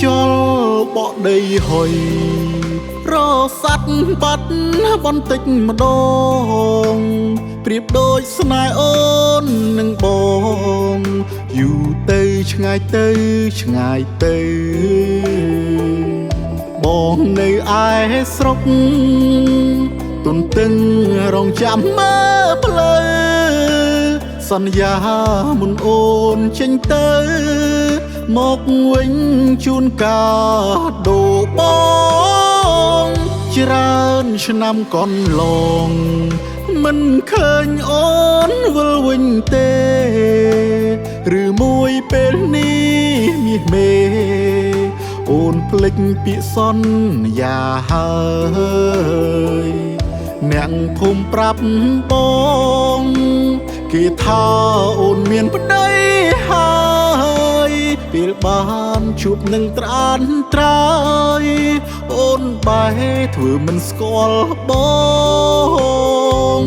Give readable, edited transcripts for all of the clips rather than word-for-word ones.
ជល់បកដីហុយរស័ព្ទបាត់បន្តិចម្ដងប្រៀបដូចស្នេហ៍អូននឹងបងយូរទៅឆ្ងាយទៅឆ្ងាយទៅបងនៅឯស្រុកទុនទឹងរងចាំមើលផ្លូវសន្យាមុនអូនចេញទៅមកវិញជូនកាដូបងច្រើនឆ្នាំកន្លងមិនឃើញអូនវិលវិញទេឬមួយពេលនេះមាសមេអូនភ្លេចពាក្យសន្យាហើយអ្នកភូមិប្រាប់បងគេថាអូនមានប្តីហើយពេលបានជួបនឹងត្រានត្រើយអូនបែរធ្វើមិនស្គាល់បង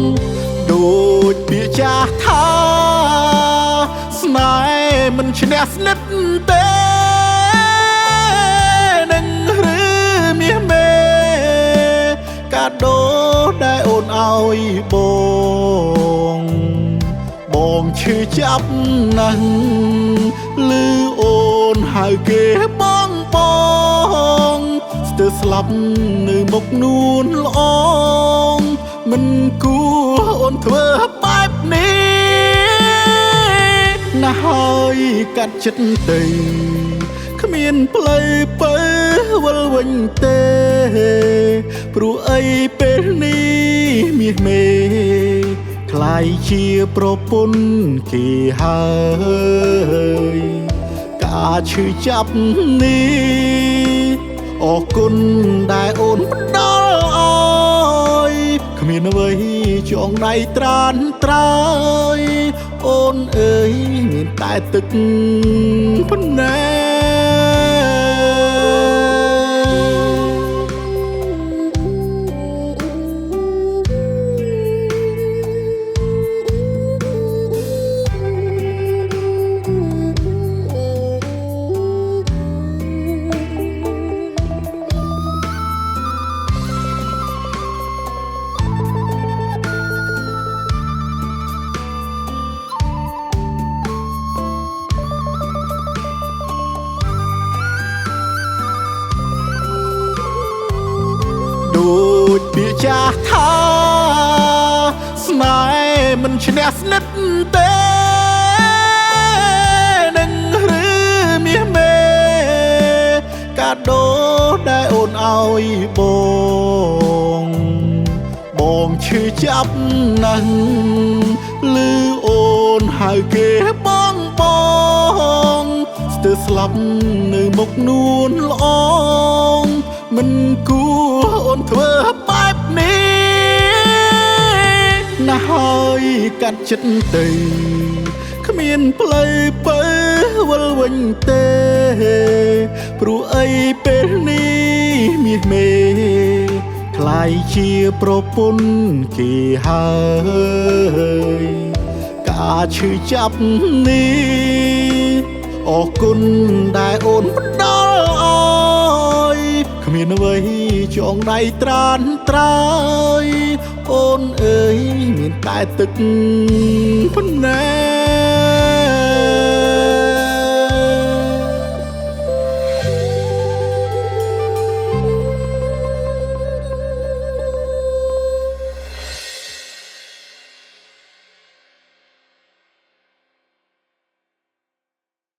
ដូចពាក្យចាស់ថាស្នេហ៍មិនឈ្នះស្និទ្ធទេនឹងឬមាសមេកាដូដែលអូនឲ្យបងឈឺចាប់ណាស់ឮអូនហៅគេបងស្ទើរស្លាប់នៅមុខនួនល្អងមិនគួរអូនធ្វើបែបនេះណាស់ហើយកាត់ចិត្តទៅគ្មានផ្លូវទៅវិលវិញទេព្រោះអីពេលនេះមាសមេคล้ายជាប្រពន្ធគេហើយការឈឺចាប់នេះអរគុណដែលអូនផ្ដល់ឲ្យគ្មានអ្វីចងដៃត្រានត្រើយអូនអើយមានតែទឹកប៉ុណ្ណេដូចពាក្យចាស់ថាស្នេហ៍មិនឈ្នះស្និទ្ធទេនឹងឬមាសមេកាដូដែលអូនឲ្យបងឈឺចាប់ណាស់ឮអូនហៅគេបងស្ទើរស្លាប់នៅមុខនួនល្អងមិនគួរអូនធ្វើបែបនេះណាស់ហើយកាត់ចិត្តទៅគ្មានផ្លូវទៅវិលវិញទេព្រោះអីពេលនេះមាសមេคล้ายជាប្រពន្ធគេហើយការឈឺចាប់នេះអរគុណដែលអូនផ្ដល់ឲ្យគ្មានអ្វីចងដៃត្រានត្រើយអូនអើយមានតែទឹកប៉ុណ្ណេ